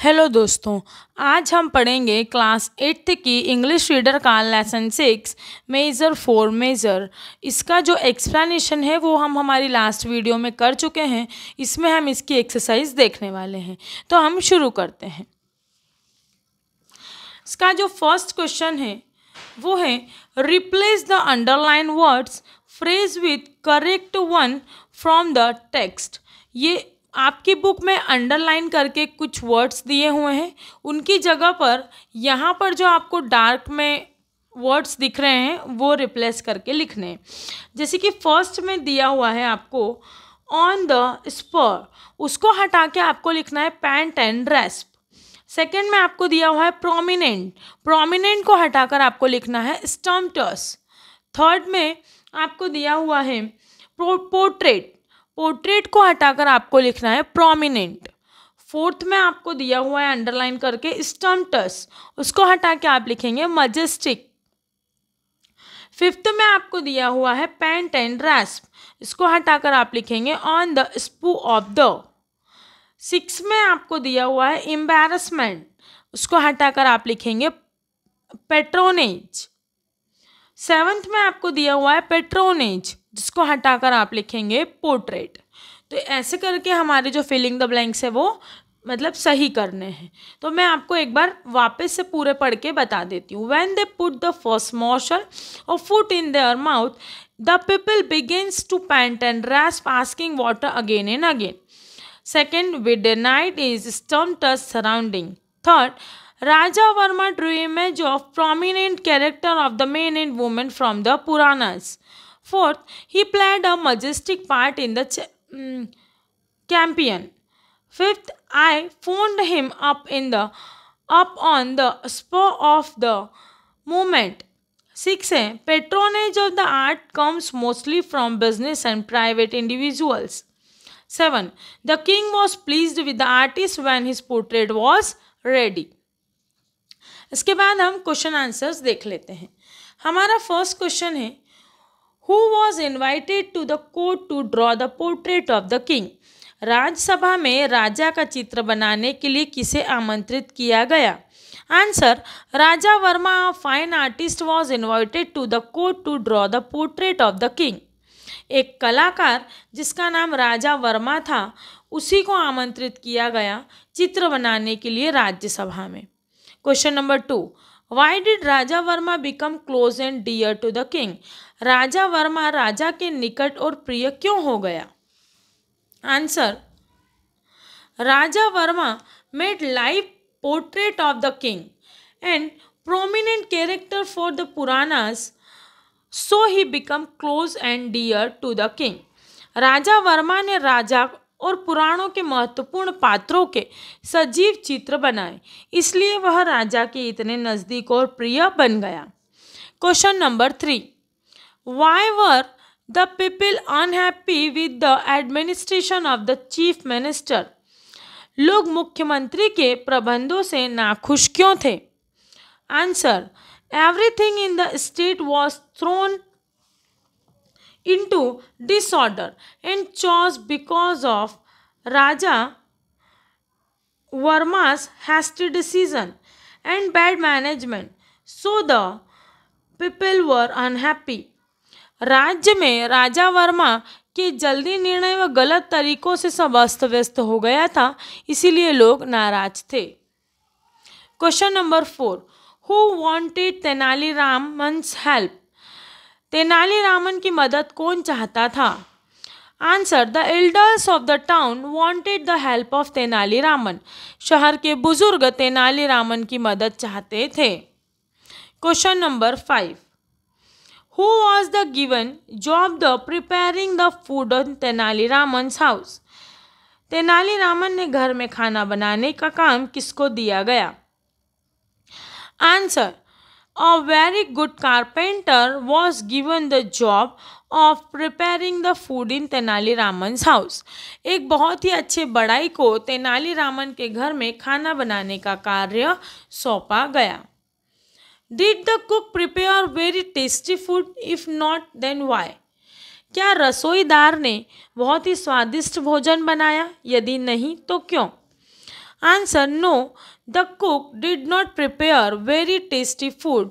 Hello दोस्तों, आज हम पढ़ेंगे क्लास 8th की इंग्लिश रीडर का लेसन 6 मेजर फॉर मेजर। इसका जो एक्सप्लेनेशन है वो हम हमारी लास्ट वीडियो में कर चुके हैं। इसमें हम इसकी एक्सरसाइज देखने वाले हैं, तो हम शुरू करते हैं। इसका जो फर्स्ट क्वेश्चन है वो है replace the underline words phrase with correct one from the text. ये आपकी बुक में अंडरलाइन करके कुछ वर्ड्स दिए हुए हैं, उनकी जगह पर यहाँ पर जो आपको डार्क में वर्ड्स दिख रहे हैं वो रिप्लेस करके लिखने हैं। जैसे कि फर्स्ट में दिया हुआ है आपको ऑन द स्पर, उसको हटा के आपको लिखना है पैंट एंड रेस्प। सेकेंड में आपको दिया हुआ है प्रोमिनेंट, प्रोमिनेंट को हटाकर आपको लिखना है स्टम्प्टस। थर्ड में आपको दिया हुआ है पोर्ट्रेट, पोर्ट्रेट को हटाकर आपको लिखना है प्रोमिनेंट। फोर्थ में आपको दिया हुआ है अंडरलाइन करके स्टम्प्टस, उसको हटा के आप लिखेंगे मजेस्टिक। फिफ्थ में आपको दिया हुआ है पैंट एंड रेस्प, इसको हटाकर आप लिखेंगे ऑन द स्पू ऑफ द। सिक्स में आपको दिया हुआ है एम्बैरसमेंट, उसको हटाकर आप लिखेंगे पेट्रोनेज। सेवंथ में आपको दिया हुआ है पेट्रोनेज, जिसको हटाकर आप लिखेंगे पोर्ट्रेट। तो ऐसे करके हमारे जो फिलिंग द ब्लैंक्स है वो मतलब सही करने हैं। तो मैं आपको एक बार वापस से पूरे पढ़ के बता देती हूँ। When they put the first morsel of food in their mouth the people begins to pant and rasp asking water again and again. Second, with the night is stumped us surrounding. Third, Raja Varma drew image of prominent character of the men and women from the Puranas. Fourth, he played a majestic part in the campaign. Fifth, I phoned him up on the spur of the moment. Sixth, patronage of the art comes mostly from business and private individuals. 7. The king was pleased with the artist when his portrait was ready. इसके बाद हम question answers देख लेते हैं। हमारा first question है Who was invited to the court to draw the portrait of the king? Rajya Sabha में राजा का चित्र बनाने के लिए किसे आमंत्रित किया गया? Answer, Raja Verma a fine artist was invited to the court to draw the portrait of the king. एक कलाकार जिसका नाम राजा वर्मा था उसी को आमंत्रित किया गया चित्र बनाने के लिए राज्यसभा में। Question number 2, why did Raja Varma become close and dear to the king? Raja Varma राजा के निकट और प्रिय क्यों हो गया? Answer, Raja Varma made live portrait of the king and prominent character for the Puranas, so he become close and dear to the king. Raja Verma ने राजा और पुराणों के महत्वपूर्ण पात्रों के सजीव चित्र बनाए, इसलिए वह राजा के इतने नज़दीक और प्रिय बन गया। Question number 3, why were the people unhappy with the administration of the chief minister? लोग मुख्यमंत्री के प्रबंधों से नाखुश क्यों थे? Answer, everything in the state was thrown into disorder and chaos because of Raja Varma's hasty decision and bad management. So the people were unhappy. राज्य में राजा वर्मा के जल्दी निर्णय व गलत तरीकों से सब अस्त व्यस्त हो गया था, इसीलिए लोग नाराज थे। Question number 4, Who wanted Tenaliraman's help? Tenaliraman की मदद कौन चाहता था? Answer, the elders of the town wanted the help of Tenaliraman. शहर के बुजुर्ग तेनालीरामन की मदद चाहते थे। Question number 5, Who was the given job the preparing the food on Tenaliraman's house? Tenaliraman ने घर में खाना बनाने का काम किसको दिया गया? Answer, a very good carpenter was given the job of preparing the food in Tenaliraman's house. एक बहुत ही अच्छे बढ़ई को तेनालीरामन के घर में खाना बनाने का कार्य सौंपा गया। Did the cook prepare very tasty food? If not, then why? क्या रसोईदार ने बहुत ही स्वादिष्ट भोजन बनाया? यदि नहीं तो क्यों? Answer: No, the cook did not prepare very tasty food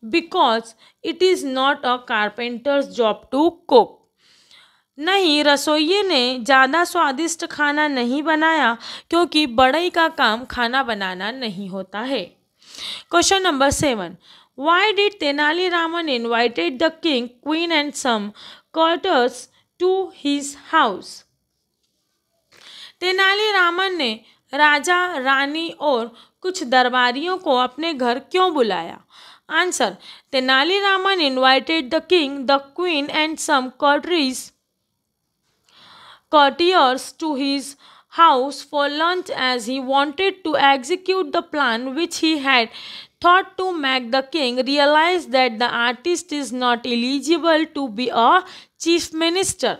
because it is not a carpenter's job to cook. नहीं, रसोइये ने ज़्यादा स्वादिष्ट खाना नहीं बनाया क्योंकि बढ़ई का काम खाना बनाना नहीं होता है. Question number 7. Why did Tenali Raman invited the king, queen and some courtiers to his house? Tenali Raman ने राजा, रानी और कुछ दरबारियों को अपने घर क्यों बुलाया? Answer: Tenali Raman invited the king, the queen and some courtiers to his house for lunch as he wanted to execute the plan which he had thought to make the king realize that the artist is not eligible to be a chief minister.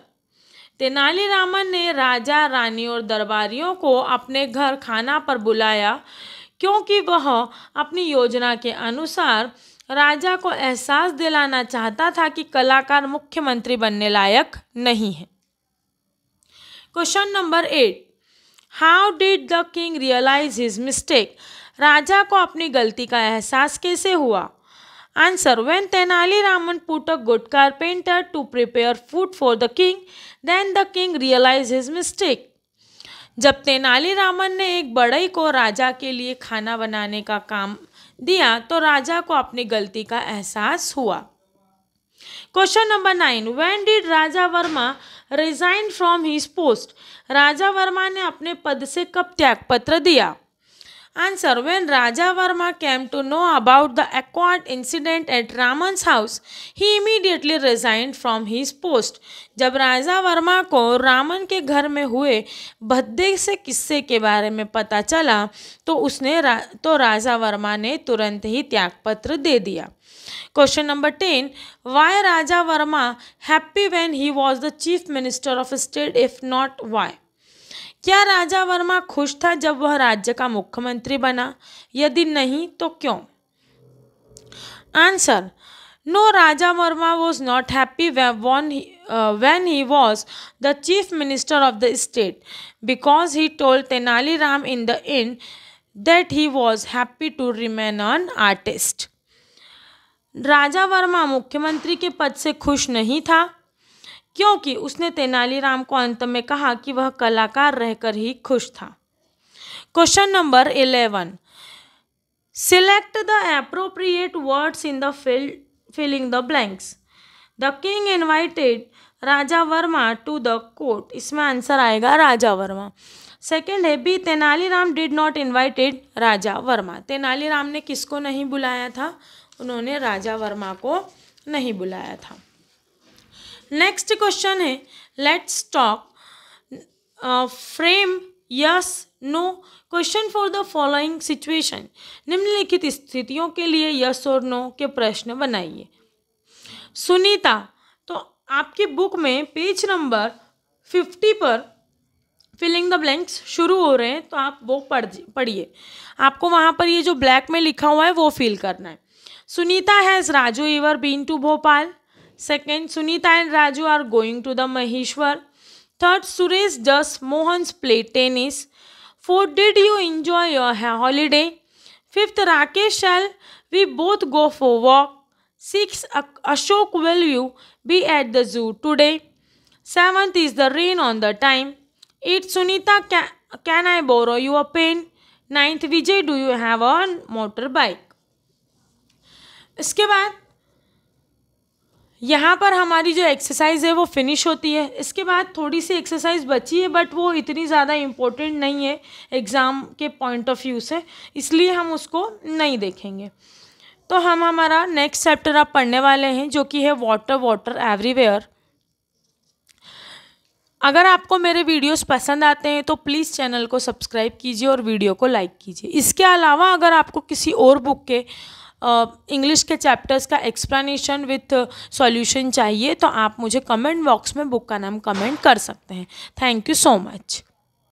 Tenali Raman ने राजा, रानी और दरबारियों को अपने घर खाना पर बुलाया क्योंकि वह अपनी योजना के अनुसार राजा को एहसास दिलाना चाहता था कि कलाकार मुख्यमंत्री बनने लायक नहीं है. Question number 8. How did the king realise his mistake? राजा को अपनी गलती का एहसास कैसे हुआ? Answer: when Tenali Raman put a good carpenter to prepare food for the king, then the king realise his mistake. जब तेनाली रामन ने एक बढ़ई को राजा के लिए खाना बनाने का काम दिया तो राजा को अपनी गलती का एहसास हुआ. Question number 9. When did Raja Varma resign from his post? राजा वर्मा ने अपने पद से कब त्यागपत्र दिया? Answer: when Raja Varma came to know about the awkward incident at Raman's house, he immediately resigned from his post. जब राजा वर्मा को रामन के घर में हुए भद्दे से किस्से के बारे में पता चला तो राजा वर्मा ने तुरंत ही त्यागपत्र दे दिया. Question number 10. Why Raja Varma happy when he was the chief minister of state, if not why? क्या राजा वर्मा खुश था जब वह राज्य का मुख्यमंत्री बना? यदि नहीं तो क्यों? Answer: no, Raja Varma was not happy when he was the chief minister of the state because he told Tenali Ram in the end that he was happy to remain an artist. राजा वर्मा मुख्यमंत्री के पद से खुश नहीं था क्योंकि उसने तेनालीराम को अंत में कहा कि वह कलाकार रहकर ही खुश था. Question number 11. Select the appropriate words in the filling the blanks. The king invited Raja Varma to the court. इसमें आंसर आएगा राजा वर्मा. सेकेंड है B. Tenaliram did not invited Raja Varma. Tenaliram ने किसको नहीं बुलाया था? उन्होंने राजा वर्मा को नहीं बुलाया था. नेक्स्ट क्वेश्चन है let's talk frame yes no question for the following situation. निम्नलिखित स्थितियों के लिए यस और नो के प्रश्न बनाइए. सुनीता, तो आपकी बुक में पेज नंबर 50 पर फिलिंग द ब्लैंक्स शुरू हो रहे हैं तो आप वो पढ़िए. आपको वहाँ पर ये जो ब्लैक में लिखा हुआ है वो फिल करना है. Sunita has Raju ever been to Bhopal. Second, Sunita and Raju are going to the Maheshwar. Third, Suresh does Mohan's play tennis. Fourth, did you enjoy your holiday? Fifth, Rakesh, shall we both go for walk? Sixth, Ashok, will you be at the zoo today? Seventh, is the rain on the time? Eighth, Sunita, can I borrow your pen? Ninth, Vijay, do you have a motorbike? इसके बाद यहाँ पर हमारी जो exercise है वो finish होती है. इसके बाद थोड़ी सी एक्सरसाइज बची है बट वो इतनी ज़्यादा इम्पोर्टेंट नहीं है एग्ज़ाम के पॉइंट ऑफ व्यू से, इसलिए हम उसको नहीं देखेंगे. तो हम हमारा नेक्स्ट चैप्टर अब पढ़ने वाले हैं जो कि है वाटर वाटर एवरीवेयर. अगर आपको मेरे वीडियोस पसंद आते हैं तो प्लीज़ चैनल को सब्सक्राइब कीजिए और वीडियो को लाइक कीजिए. इसके अलावा अगर आपको किसी और बुक के इंग्लिश के चैप्टर्स का एक्सप्लेनेशन विथ सॉल्यूशन चाहिए तो आप मुझे कमेंट बॉक्स में बुक का नाम कमेंट कर सकते हैं. Thank you so much.